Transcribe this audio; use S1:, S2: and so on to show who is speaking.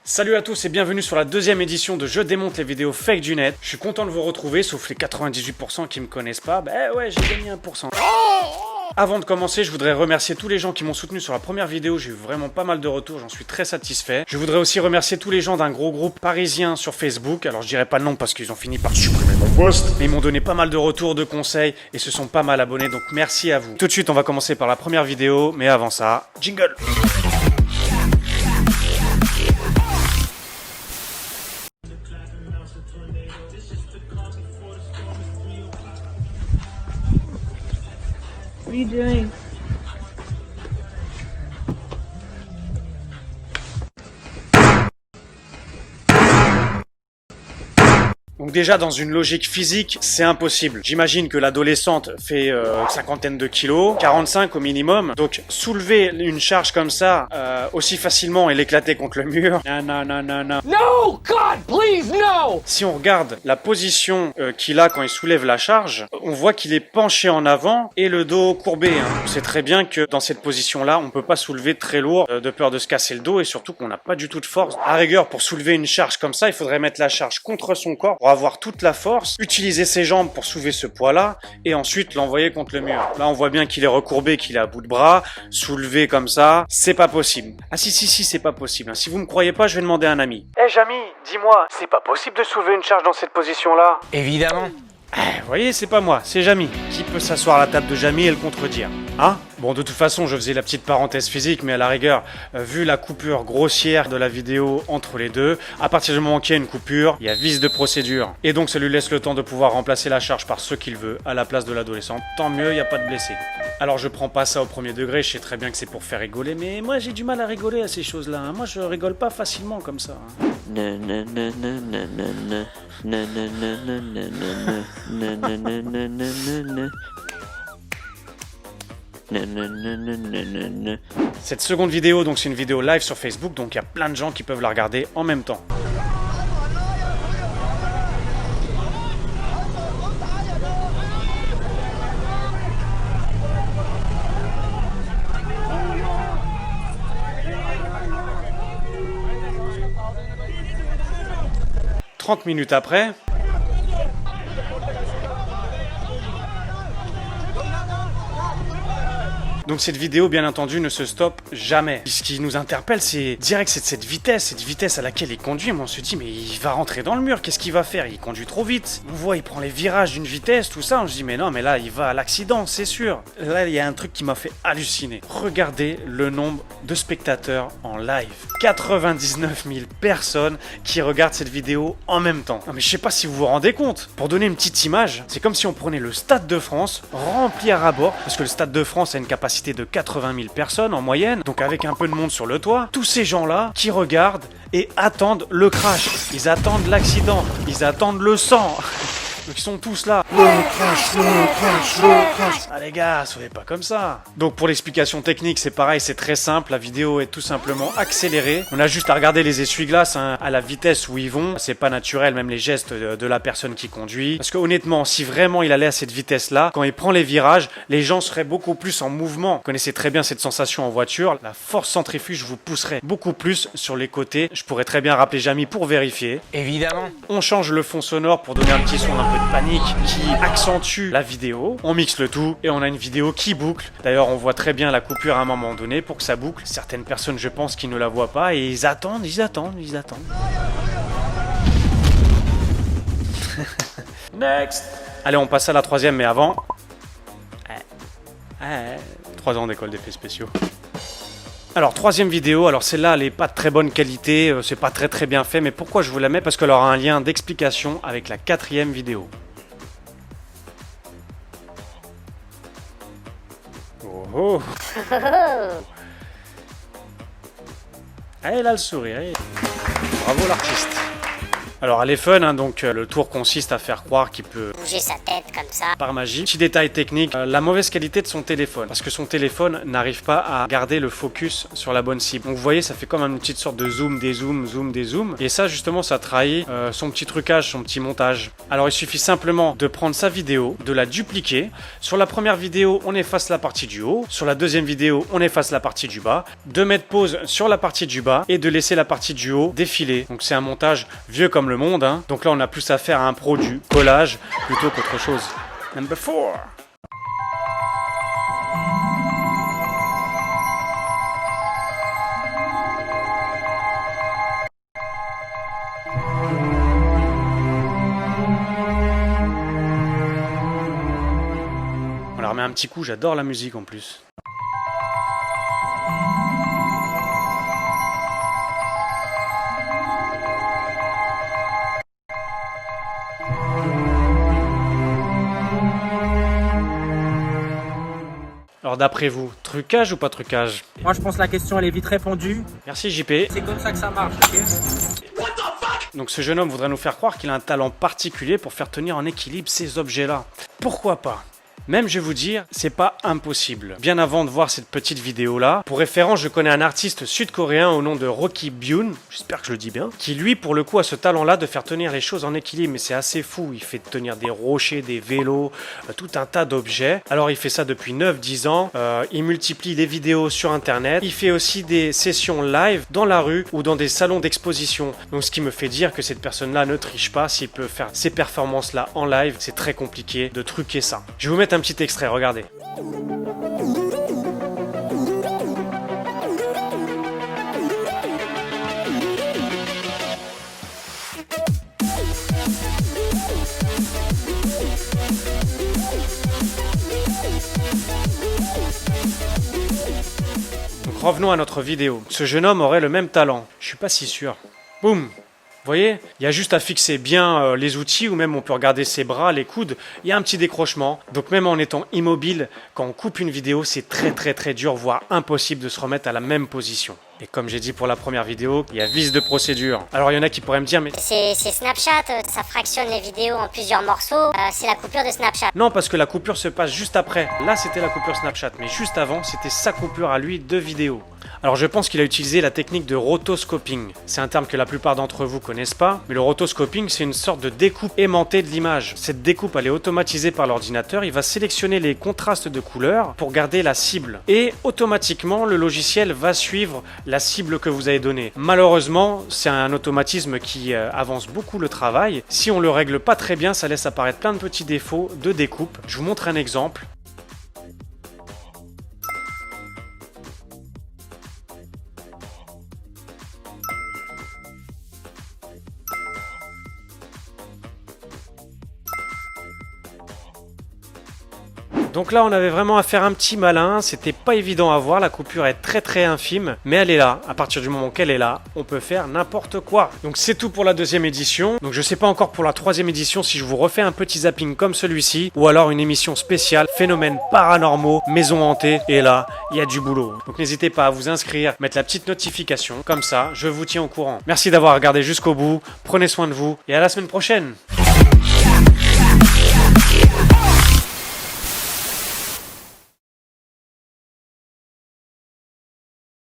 S1: Salut à tous et bienvenue sur la deuxième édition de Je démonte les vidéos fake du net. Je suis content de vous retrouver, sauf les 98% qui me connaissent pas. Bah ouais, j'ai gagné 1%. Avant de commencer, je voudrais remercier tous les gens qui m'ont soutenu sur la première vidéo. J'ai eu vraiment pas mal de retours, j'en suis très satisfait. Je voudrais aussi remercier tous les gens d'un gros groupe parisien sur Facebook. Alors je dirais pas le nom parce qu'ils ont fini par supprimer mon post. Mais ils m'ont donné pas mal de retours, de conseils et se sont pas mal abonnés, donc merci à vous. Tout de suite, on va commencer par la première vidéo, mais avant ça, jingle.
S2: What are you doing?
S1: Donc déjà, dans une logique physique, c'est impossible. J'imagine que l'adolescente fait une cinquantaine de kilos, 45 au minimum. Donc soulever une charge comme ça aussi facilement et l'éclater contre le mur, non.
S3: No! God, please, no!
S1: Si on regarde la position qu'il a quand il soulève la charge, on voit qu'il est penché en avant et le dos courbé. On sait très bien que dans cette position-là, on peut pas soulever très lourd de peur de se casser le dos et surtout qu'on n'a pas du tout de force. À rigueur, pour soulever une charge comme ça, il faudrait mettre la charge contre son corps pour avoir toute la force, utiliser ses jambes pour soulever ce poids-là et ensuite l'envoyer contre le mur. Là, on voit bien qu'il est recourbé, qu'il est à bout de bras, soulevé comme ça, c'est pas possible. Ah si, c'est pas possible. Si vous me croyez pas, je vais demander à un ami. Eh Jamy, dis-moi, c'est pas possible de soulever une charge dans cette position-là?
S3: Évidemment.
S1: Vous voyez, c'est pas moi, c'est Jamy. Qui peut s'asseoir à la table de Jamy et le contredire? Hein? Bon, de toute façon, je faisais la petite parenthèse physique, mais à la rigueur, vu la coupure grossière de la vidéo entre les deux, à partir du moment qu'il y a une coupure, il y a vice de procédure. Et donc, ça lui laisse le temps de pouvoir remplacer la charge par ce qu'il veut, à la place de l'adolescente. Tant mieux, il n'y a pas de blessé. Alors, je prends pas ça au premier degré, je sais très bien que c'est pour faire rigoler, mais moi, j'ai du mal à rigoler à ces choses-là. Moi, je rigole pas facilement comme ça. Cette seconde vidéo, donc c'est une vidéo live sur Facebook, donc il y a plein de gens qui peuvent la regarder en même temps. « 30 minutes après... » Donc cette vidéo, bien entendu, ne se stoppe jamais. Ce qui nous interpelle, c'est direct, c'est cette vitesse à laquelle il conduit. Mais on se dit, mais il va rentrer dans le mur, qu'est-ce qu'il va faire? Il conduit trop vite. On voit, il prend les virages d'une vitesse, tout ça. On se dit, mais non, mais là, il va à l'accident, c'est sûr. Là, il y a un truc qui m'a fait halluciner. Regardez le nombre de spectateurs en live. 99 000 personnes qui regardent cette vidéo en même temps. Non, mais je sais pas si vous vous rendez compte. Pour donner une petite image, c'est comme si on prenait le Stade de France, rempli à ras-bord, parce que le Stade de France a une capacité de 80 000 personnes en moyenne, donc avec un peu de monde sur le toit, tous ces gens-là qui regardent et attendent le crash, ils attendent l'accident, ils attendent le sang. Donc ils sont tous là. Le crash. Ah les gars, soyez pas comme ça. Donc pour l'explication technique, c'est pareil, c'est très simple. La vidéo est tout simplement accélérée. On a juste à regarder les essuie-glaces à la vitesse où ils vont. C'est pas naturel, même les gestes de la personne qui conduit. Parce que honnêtement, si vraiment il allait à cette vitesse-là, quand il prend les virages, les gens seraient beaucoup plus en mouvement. Vous connaissez très bien cette sensation en voiture. La force centrifuge vous pousserait beaucoup plus sur les côtés. Je pourrais très bien rappeler Jamy pour vérifier.
S3: Évidemment.
S1: On change le fond sonore pour donner un petit son un peu de panique qui accentue la vidéo. On mixe le tout et on a une vidéo qui boucle. D'ailleurs, on voit très bien la coupure à un moment donné pour que ça boucle. Certaines personnes, je pense, qui ne la voient pas et ils attendent. Next. Allez, on passe à la troisième, mais avant... 3 ans d'école d'effets spéciaux. Alors, troisième vidéo, alors celle-là, elle est pas de très bonne qualité, c'est pas très bien fait, mais pourquoi je vous la mets? Parce qu'elle aura un lien d'explication avec la quatrième vidéo. Oh. Ah, elle a le sourire. Bravo l'artiste. Alors elle est fun, hein, donc le tour consiste à faire croire qu'il peut
S4: Bouger sa tête comme ça.
S1: par magie. Petit détail technique, la mauvaise qualité de son téléphone, parce que son téléphone n'arrive pas à garder le focus sur la bonne cible. Donc vous voyez, ça fait comme une petite sorte de zoom, dézoom, zoom, dézoom. Et ça justement, ça trahit son petit trucage, son petit montage. Alors il suffit simplement de prendre sa vidéo, de la dupliquer. Sur la première vidéo, on efface la partie du haut. Sur la deuxième vidéo, on efface la partie du bas. De mettre pause sur la partie du bas et de laisser la partie du haut défiler. Donc c'est un montage vieux comme le monde, hein. Donc là, on a plus affaire à un pro du collage plutôt qu'autre chose. Number 4. On la remet un petit coup, j'adore la musique en plus. Alors d'après vous, trucage ou pas trucage?
S5: Moi je pense que la question elle est vite répondue.
S1: Merci JP.
S5: C'est comme ça que ça marche, ok?
S1: Donc ce jeune homme voudrait nous faire croire qu'il a un talent particulier pour faire tenir en équilibre ces objets-là. Pourquoi pas? Même, je vais vous dire, c'est pas impossible. Bien avant de voir cette petite vidéo-là, pour référence, je connais un artiste sud-coréen au nom de Rocky Byun, j'espère que je le dis bien, qui lui, pour le coup, a ce talent-là de faire tenir les choses en équilibre, mais c'est assez fou. Il fait tenir des rochers, des vélos, tout un tas d'objets. Alors, il fait ça depuis 9-10 ans. Il multiplie les vidéos sur Internet. Il fait aussi des sessions live dans la rue ou dans des salons d'exposition. Donc, ce qui me fait dire que cette personne-là ne triche pas. S'il peut faire ces performances-là en live, c'est très compliqué de truquer ça. Je vais vous mettre un petit extrait, regardez. Donc revenons à notre vidéo. Ce jeune homme aurait le même talent. Je suis pas si sûr. Boum. Vous voyez, il y a juste à fixer bien les outils, ou même on peut regarder ses bras, les coudes, il y a un petit décrochement. Donc même en étant immobile, quand on coupe une vidéo, c'est très dur, voire impossible de se remettre à la même position. Et comme j'ai dit pour la première vidéo, il y a vice de procédure. Alors il y en a qui pourraient me dire, mais...
S4: C'est Snapchat, ça fractionne les vidéos en plusieurs morceaux, c'est la coupure de Snapchat.
S1: Non, parce que la coupure se passe juste après. Là, c'était la coupure Snapchat, mais juste avant, c'était sa coupure à lui de vidéo. Alors je pense qu'il a utilisé la technique de rotoscoping. C'est un terme que la plupart d'entre vous connaissent pas, mais le rotoscoping, c'est une sorte de découpe aimantée de l'image. Cette découpe, elle est automatisée par l'ordinateur, il va sélectionner les contrastes de couleurs pour garder la cible. Et automatiquement, le logiciel va suivre la cible que vous avez donnée. Malheureusement, c'est un automatisme qui avance beaucoup le travail. Si on le règle pas très bien, ça laisse apparaître plein de petits défauts de découpe. Je vous montre un exemple. Donc là, on avait vraiment à faire un petit malin, c'était pas évident à voir, la coupure est très infime, mais elle est là. À partir du moment qu'elle est là, on peut faire n'importe quoi. Donc c'est tout pour la deuxième édition. Donc je sais pas encore pour la troisième édition si je vous refais un petit zapping comme celui-ci, ou alors une émission spéciale, phénomènes paranormaux, maison hantée, et là, il y a du boulot. Donc n'hésitez pas à vous inscrire, mettre la petite notification, comme ça, je vous tiens au courant. Merci d'avoir regardé jusqu'au bout, prenez soin de vous, et à la semaine prochaine.